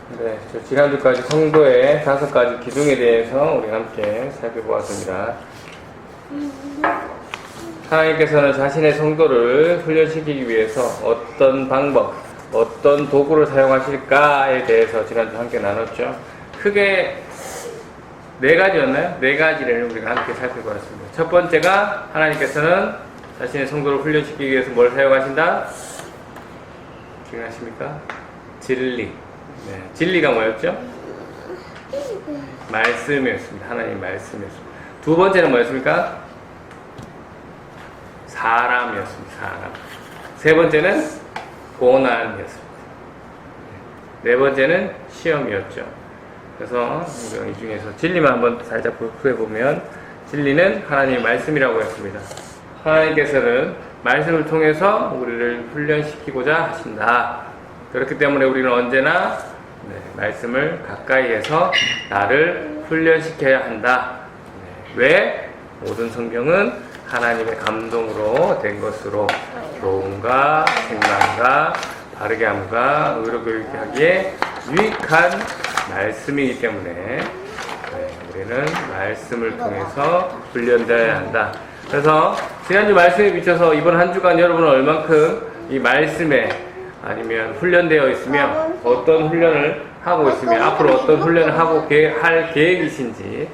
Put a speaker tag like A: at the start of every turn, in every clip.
A: 네, 지난주까지 성도의 5가지 기둥에 대해서 우리 함께 살펴보았습니다. 하나님께서는 자신의 성도를 훈련시키기 위해서 어떤 방법, 어떤 도구를 사용하실까에 대해서 지난주 함께 나눴죠. 크게 4가지였나요? 4가지를 우리가 함께 살펴보았습니다. 첫 번째가 하나님께서는 자신의 성도를 훈련시키기 위해서 뭘 사용하신다? 기억나십니까? 진리. 네, 진리가 뭐였죠? 말씀이었습니다. 하나님 말씀이었습니다. 두 번째는 뭐였습니까? 사람이었습니다. 사람. 세 번째는 고난이었습니다. 네 번째는 시험이었죠. 그래서 이 중에서 진리만 한번 살짝 구해보면 진리는 하나님의 말씀이라고 했습니다. 하나님께서는 말씀을 통해서 우리를 훈련시키고자 하신다. 그렇기 때문에 우리는 언제나 말씀을 가까이 해서 나를 훈련시켜야 한다. 왜? 모든 성경은 하나님의 감동으로 된 것으로 교훈과 생명과 바르게 함과 의로 교육하게 하기에 유익한 말씀이기 때문에 우리는 말씀을 통해서 훈련되어야 한다. 그래서 지난주 말씀에 비춰서 이번 한 주간 여러분은 얼만큼 이 말씀에 아니면 훈련되어 있으며 어떤 훈련을 하고 있으며 앞으로 어떤 훈련을 하고 할 계획이신지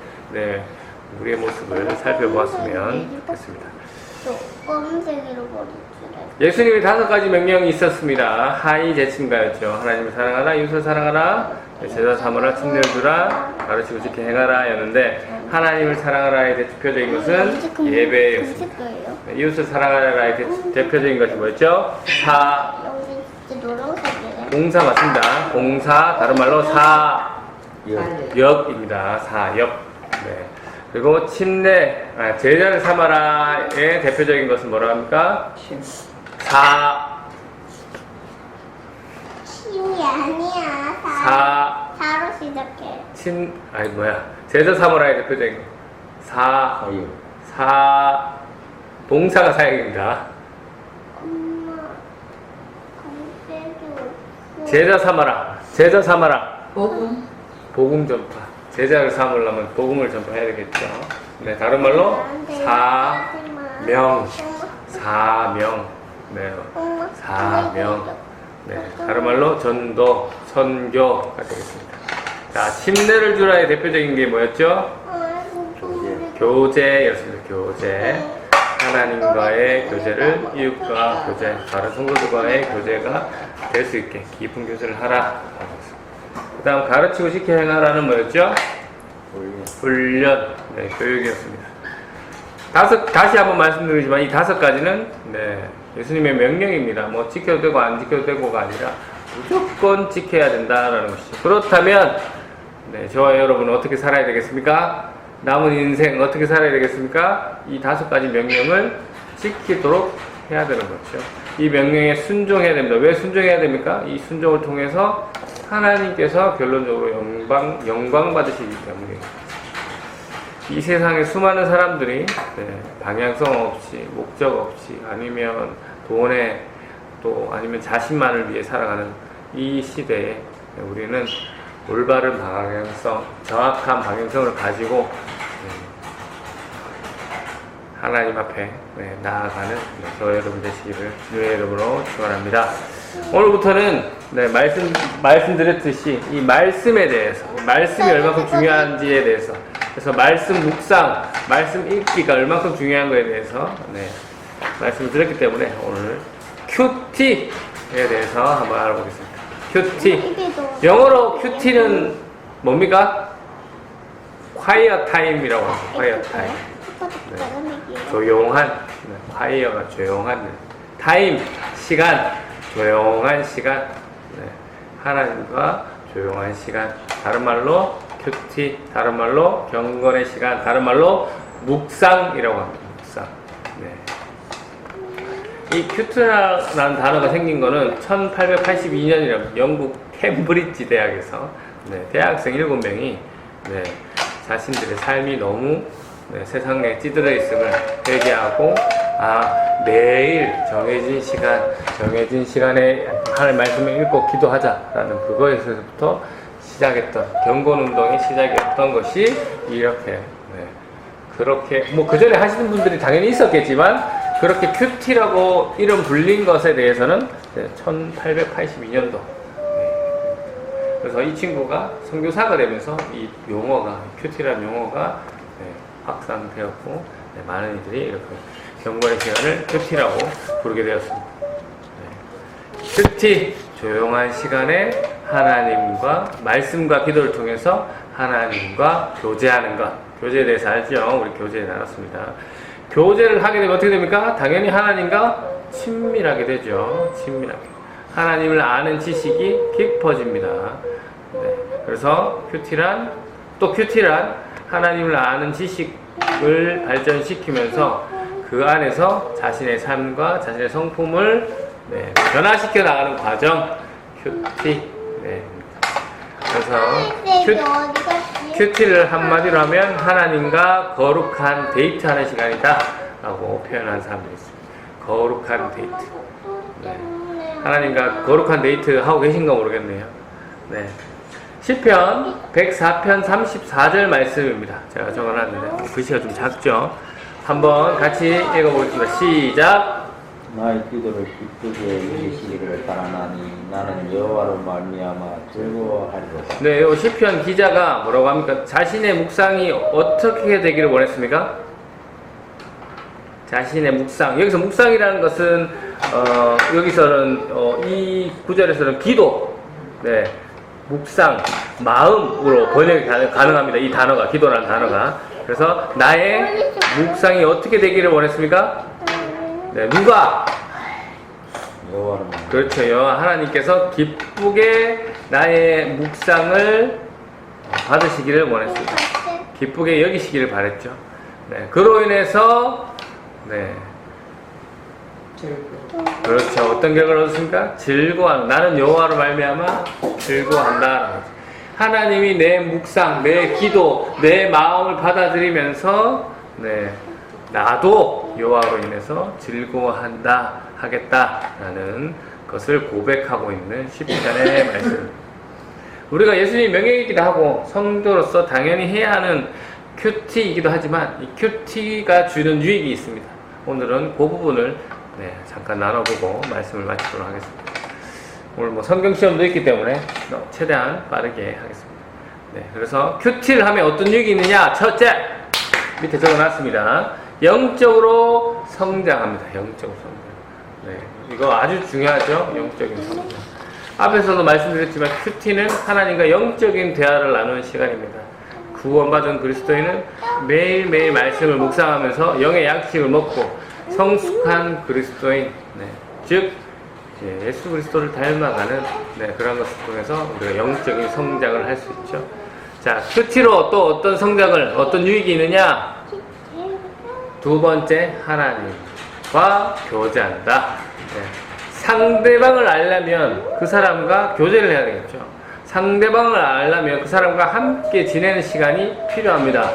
A: 우리의 모습을 살펴보았으면 좋겠습니다.
B: 검은색으로 머리를
A: 예수님의 5가지 명령이 있었습니다. 하이 제침가였죠. 하나님을 사랑하라, 이웃을 사랑하라, 제자 삼으라, 친밀을 주라, 가르치고 지켜 행하라 였는데 하나님을 사랑하라의 대표적인 것은 예배였습니다. 이웃을 사랑하라의 대표적인 것이 뭐였죠? 봉사 맞습니다. 봉사, 다른 말로 사역입니다. 사역. 네. 그리고 침례, 제자를 삼아라의 대표적인 것은 뭐라고 합니까?
B: 침이 아니야. 사로 시작해.
A: 제자 삼아라의 대표적인 봉사가 사역입니다.
B: 엄마,
A: 제자 삼아라. 복음 전파. 제자를 삼으려면 복음을 전파해야 되겠죠. 네, 다른 말로 사명. 네, 다른 말로 전도, 선교가 되겠습니다. 자, 침례를 주라의 대표적인 게 뭐였죠? 교제였습니다. 교제. 하나님과의 교제를 이웃과 교제, 다른 성도들과의 교제가 될 수 있게 깊은 교제를 하라. 그 다음 가르치고 지켜 행하라는 뭐였죠? 훈련. 네, 교육이었습니다. 다시 한번 말씀드리지만 이 5가지는 예수님의 명령입니다. 뭐 지켜도 되고 안 지켜도 되고가 아니라 무조건 지켜야 된다라는 것이죠. 그렇다면 저와 여러분은 어떻게 살아야 되겠습니까? 남은 인생 어떻게 살아야 되겠습니까? 이 5가지 명령을 지키도록 해야 되는 거죠. 이 명령에 순종해야 됩니다. 왜 순종해야 됩니까? 이 순종을 통해서 하나님께서 결론적으로 영광 받으시기 때문에 이 세상에 수많은 사람들이 방향성 없이 목적 없이 아니면 돈에 또 아니면 자신만을 위해 살아가는 이 시대에 우리는 올바른 방향성, 정확한 방향성을 가지고 하나님 앞에 나아가는 저와 여러분 되시기를 주의 이름으로 축원합니다. 오늘부터는 말씀드렸듯이 이 말씀에 대해서, 말씀이 얼마큼 중요한지에 대해서, 그래서 말씀 묵상, 말씀 읽기가 얼마큼 중요한 거에 대해서 말씀을 드렸기 때문에 오늘 큐티에 대해서 한번 알아보겠습니다. 큐티. 영어로 큐티는 뭡니까? quiet time이라고 합니다. quiet time. 조용한, quiet가 조용한, time, 시간, 조용한 시간, 하나님과 조용한 시간, 다른 말로 큐티, 다른 말로 경건의 시간, 다른 말로 묵상이라고 합니다. 묵상. 이 큐트라는 단어가 생긴 거는 1882년이라고 영국 캠브리지 대학에서 대학생 7명이 자신들의 삶이 너무 세상에 찌들어 있음을 회개하고 매일 정해진 시간에 하나님 말씀을 읽고 기도하자라는 그거에서부터 시작했던 경건운동의 시작이었던 것이 이렇게 그렇게 뭐 그 전에 하시는 분들이 당연히 있었겠지만 그렇게 큐티라고 이름 불린 것에 대해서는 1882년도 그래서 이 친구가 선교사가 되면서 이 용어가 큐티라는 용어가 확산되었고 많은 이들이 이렇게 경건의 시간을 큐티라고 부르게 되었습니다. 큐티 조용한 시간에 하나님과 말씀과 기도를 통해서 하나님과 교제하는 것. 교제에 대해서 알죠? 우리 교제에 나눴습니다. 교제를 하게 되면 어떻게 됩니까? 당연히 하나님과 친밀하게 되죠. 친밀하게. 하나님을 아는 지식이 깊어집니다. 그래서 큐티란 하나님을 아는 지식을 발전시키면서 그 안에서 자신의 삶과 자신의 성품을 변화시켜 나가는 과정 큐티. 그래서 큐티를 한마디로 하면 하나님과 거룩한 데이트하는 시간이다 라고 표현한 사람들이 있습니다. 거룩한 데이트. 하나님과 거룩한 데이트 하고 계신가 모르겠네요. 시편 104편 34절 말씀입니다. 제가 적어놨는데 글씨가 좀 작죠? 한번 같이 읽어보겠습니다. 시작.
C: 나의 기도를 기쁘게 여기시기를 바라나니 나는 여호와로 말미암아 즐거워하리로다.
A: 네, 이 시편 기자가 뭐라고 합니까? 자신의 묵상이 어떻게 되기를 원했습니까? 자신의 묵상. 여기서 묵상이라는 것은 여기서는 이 구절에서는 기도, 묵상, 마음으로 번역이 가능합니다. 이 단어가 기도라는 단어가. 그래서 나의 묵상이 어떻게 되기를 원했습니까? 누가?
C: 여호와로
A: 그렇죠. 여호와 하나님께서 기쁘게 나의 묵상을 받으시기를 원했습니다. 기쁘게 여기시기를 바랬죠. 그로 인해서 그렇죠. 어떤 결과를 얻었습니까? 즐거워한다. 나는 여호와로 말미암아 즐거워한다. 하나님이 내 묵상, 내 기도, 내 마음을 받아들이면서 나도 여호와로 인해서 즐거워한다 하겠다라는 것을 고백하고 있는 시편의 말씀. 우리가 예수님 명예이기도 하고 성도로서 당연히 해야 하는 큐티이기도 하지만 이 큐티가 주는 유익이 있습니다. 오늘은 그 부분을 잠깐 나눠보고 말씀을 마치도록 하겠습니다. 오늘 뭐 성경 시험도 있기 때문에 최대한 빠르게 하겠습니다. 그래서 큐티를 하면 어떤 유익이 있느냐? 첫째, 밑에 적어놨습니다. 영적으로 성장합니다. 영적으로 성장. 이거 아주 중요하죠. 영적인 성장. 앞에서도 말씀드렸지만 큐티는 하나님과 영적인 대화를 나누는 시간입니다. 구원받은 그리스도인은 매일매일 말씀을 묵상하면서 영의 양식을 먹고 성숙한 그리스도인, 즉 예수 그리스도를 닮아가는 그런 것을 통해서 우리가 영적인 성장을 할 수 있죠. 자, 큐티로 또 어떤 성장을, 어떤 유익이 있느냐? 두 번째, 하나님과 교제한다. 상대방을 알려면 그 사람과 교제를 해야 되겠죠. 상대방을 알려면 그 사람과 함께 지내는 시간이 필요합니다.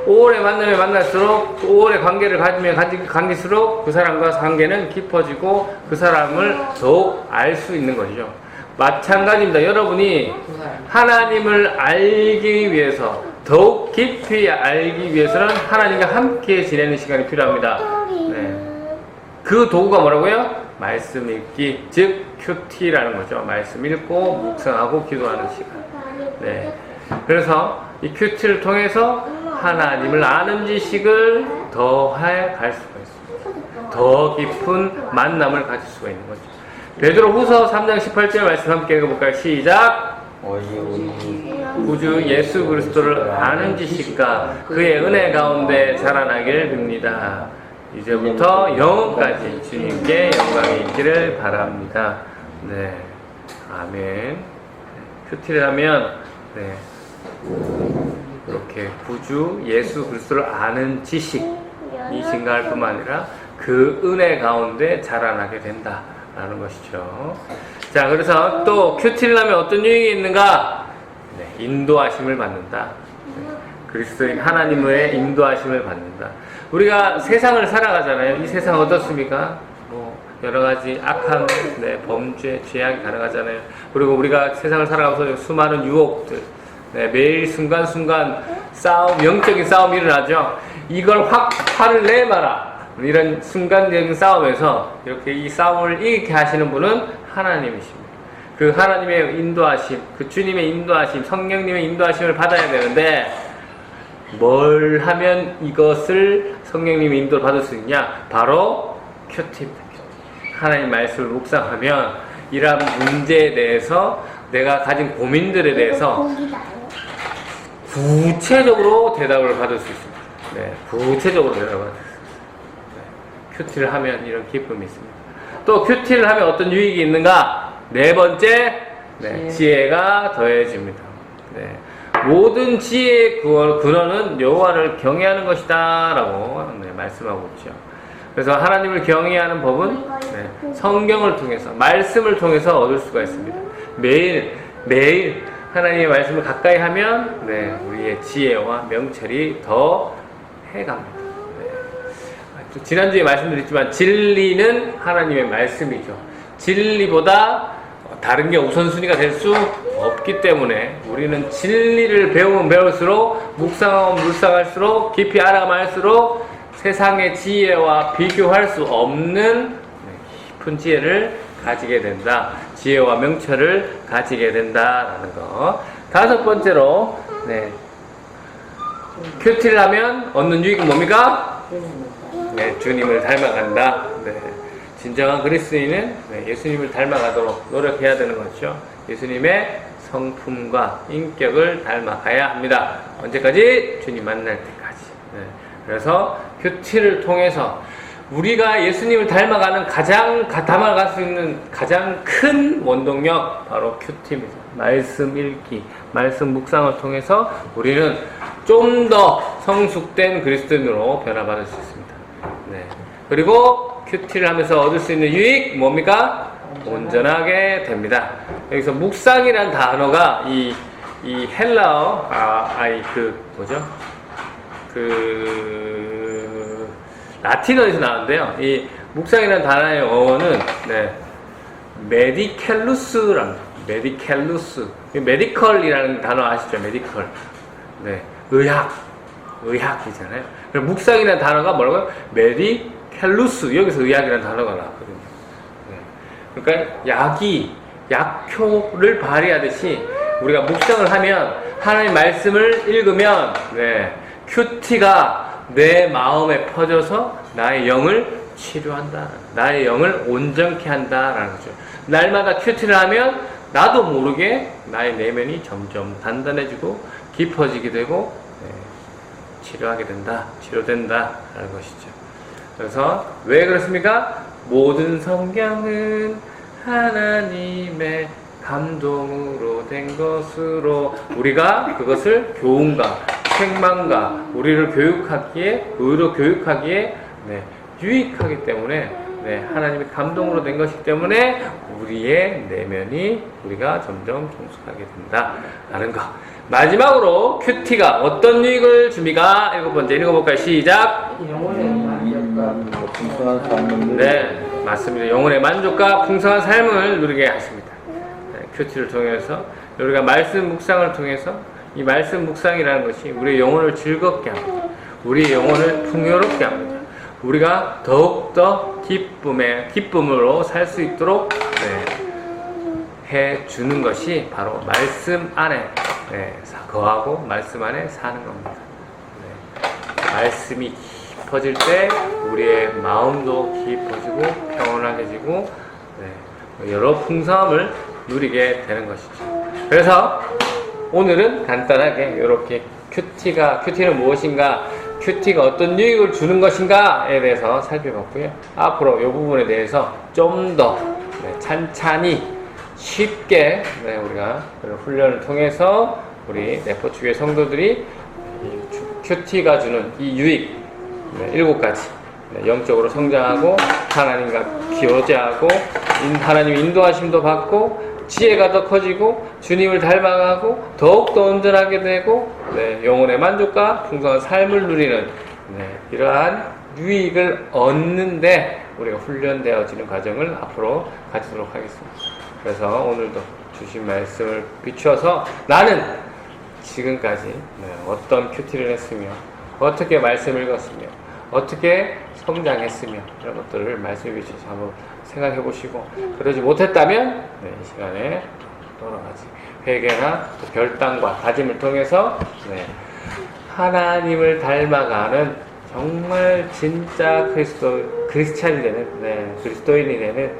A: 오래 만나면 만날수록, 오래 관계를 가지면 가질수록 그 사람과 관계는 깊어지고 그 사람을 더욱 알 수 있는 것이죠. 마찬가지입니다. 여러분이 하나님을 알기 위해서, 더욱 깊이 알기 위해서는 하나님과 함께 지내는 시간이 필요합니다. 그 도구가 뭐라고요? 말씀 읽기, 즉 큐티라는 거죠. 말씀 읽고 묵상하고 기도하는 시간. 그래서 이 큐티를 통해서 하나님을 아는 지식을 더해 갈 수가 있습니다. 더 깊은 만남을 가질 수가 있는 거죠. 베드로후서 3장 18절 말씀 함께 읽어볼까요? 시작. 구주 예수 그리스도를 아는 지식과 그의 은혜 가운데 자라나길 빕니다. 이제부터 영원까지 주님께 영광이 있기를 바랍니다. 아멘. 큐티를 하면 이렇게 구주 예수 그리스도를 아는 지식이 증가할 뿐만 아니라 그 은혜 가운데 자라나게 된다라는 것이죠. 자, 그래서 또 큐티를 하면 어떤 유익이 있는가? 인도하심을 받는다. 그리스도인 하나님의 인도하심을 받는다. 우리가 세상을 살아가잖아요. 이 세상 어떻습니까? 여러 가지 악한 범죄, 죄악이 가능하잖아요. 그리고 우리가 세상을 살아가면서 수많은 유혹들, 매일 순간순간 싸움, 영적인 싸움이 일어나죠. 이걸 확 화를 내마라. 이런 순간적인 싸움에서 이렇게 이 싸움을 이기게 하시는 분은 하나님이십니다. 그 하나님의 인도하심, 그 주님의 인도하심, 성령님의 인도하심을 받아야 되는데 뭘 하면 이것을 성령님의 인도를 받을 수 있냐? 바로 큐티입니다. 하나님 말씀을 묵상하면 이러한 문제에 대해서 내가 가진 고민들에 대해서
B: 고기다요.
A: 구체적으로 대답을 받을 수 있습니다. 네, 구체적으로 대답을 받을 수 있습니다. 큐티를 하면 이런 기쁨이 있습니다. 또 큐티를 하면 어떤 유익이 있는가? 네 번째, 지혜가 더해집니다. 네. 모든 지혜의 근원은 여호와를 경외하는 것이다 라고 말씀하고 있죠. 그래서 하나님을 경외하는 법은 성경을 통해서, 말씀을 통해서 얻을 수가 있습니다. 매일 하나님의 말씀을 가까이 하면 우리의 지혜와 명철이 더 해갑니다. 지난주에 말씀드렸지만 진리는 하나님의 말씀이죠. 진리보다 다른 게 우선순위가 될 수 없기 때문에 우리는 진리를 배우면 배울수록, 묵상하면 묵상할수록, 깊이 알아갈수록 세상의 지혜와 비교할 수 없는 깊은 지혜를 가지게 된다. 지혜와 명철을 가지게 된다라는 거. 다섯 번째로 큐티를 하면 얻는 유익은 뭡니까? 주님을 닮아간다. 진정한 그리스도인은 예수님을 닮아가도록 노력해야 되는 것이죠. 예수님의 성품과 인격을 닮아가야 합니다. 언제까지? 주님 만날 때까지. 그래서 큐티를 통해서 우리가 예수님을 닮아갈 수 있는 가장 큰 원동력 바로 큐티입니다. 말씀 읽기, 말씀 묵상을 통해서 우리는 좀 더 성숙된 그리스도인으로 변화받을 수 있습니다. 그리고 큐티를 하면서 얻을 수 있는 유익 뭡니까? 온전하게 됩니다. 여기서 묵상이란 단어가 이 헬라어 라틴어에서 나왔는데요. 이 묵상이라는 단어의 어원은 메디켈루스랍니다. 메디컬이라는 단어 아시죠? 메디컬. 의학이잖아요. 묵상이라는 단어가 뭐라고요? 메디켈루스. 여기서 의학이라는 단어가 나왔거든요. 그러니까 약효를 발휘하듯이 우리가 묵상을 하면, 하나님의 말씀을 읽으면 큐티가 내 마음에 퍼져서 나의 영을 치료한다. 나의 영을 온전케 한다라는 거죠. 날마다 큐티를 하면 나도 모르게 나의 내면이 점점 단단해지고 깊어지게 되고 치료하게 된다. 치료된다라는 것이죠. 그래서 왜 그렇습니까? 모든 성경은 하나님의 감동으로 된 것으로 우리가 그것을 교훈과 책망과 우리를 교육하기에, 의로 교육하기에 유익하기 때문에 하나님의 감동으로 된 것이기 때문에 우리의 내면이 우리가 점점 성숙하게 된다라는 것. 마지막으로 큐티가 어떤 유익을 줍니까? 일곱 번째 읽어볼까요? 시작. 맞습니다. 영혼의 만족과 풍성한 삶을 누리게 하십니다. 큐티를 통해서 우리가 말씀 묵상을 통해서 이 말씀 묵상이라는 것이 우리의 영혼을 즐겁게 합니다. 우리의 영혼을 풍요롭게 합니다. 우리가 더욱더 기쁨으로 살 수 있도록 해주는 것이 바로 말씀 안에 거하고 말씀 안에 사는 겁니다. 말씀이 깊어질 때 우리의 마음도 깊어지고 평온하게지고 여러 풍성함을 누리게 되는 것이죠. 그래서 오늘은 간단하게 이렇게 큐티는 무엇인가, 큐티가 어떤 유익을 주는 것인가에 대해서 살펴봤고요. 앞으로 이 부분에 대해서 좀 더 찬찬히 쉽게 우리가 훈련을 통해서 우리 내포축의 성도들이 큐티가 주는 이 유익 7가지 영적으로 성장하고 하나님과 교제하고 하나님의 인도하심도 받고 지혜가 더 커지고 주님을 닮아가고 더욱더 온전하게 되고 영혼의 만족과 풍성한 삶을 누리는 이러한 유익을 얻는데 우리가 훈련되어지는 과정을 앞으로 가지도록 하겠습니다. 그래서 오늘도 주신 말씀을 비추어서 나는 지금까지 어떤 큐티를 했으며 어떻게 말씀을 읽었으며 어떻게 성장했으며 이런 것들을 말씀해 주셔서 한번 생각해 보시고 그러지 못했다면 이 시간에 여러 가지 회개나 또 결단과 다짐을 통해서 하나님을 닮아가는 정말 진짜 크리스찬이 되는 그리스도인이 되는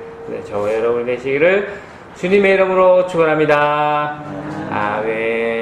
A: 저와 여러분이 되시기를 주님의 이름으로 축원합니다. 아멘.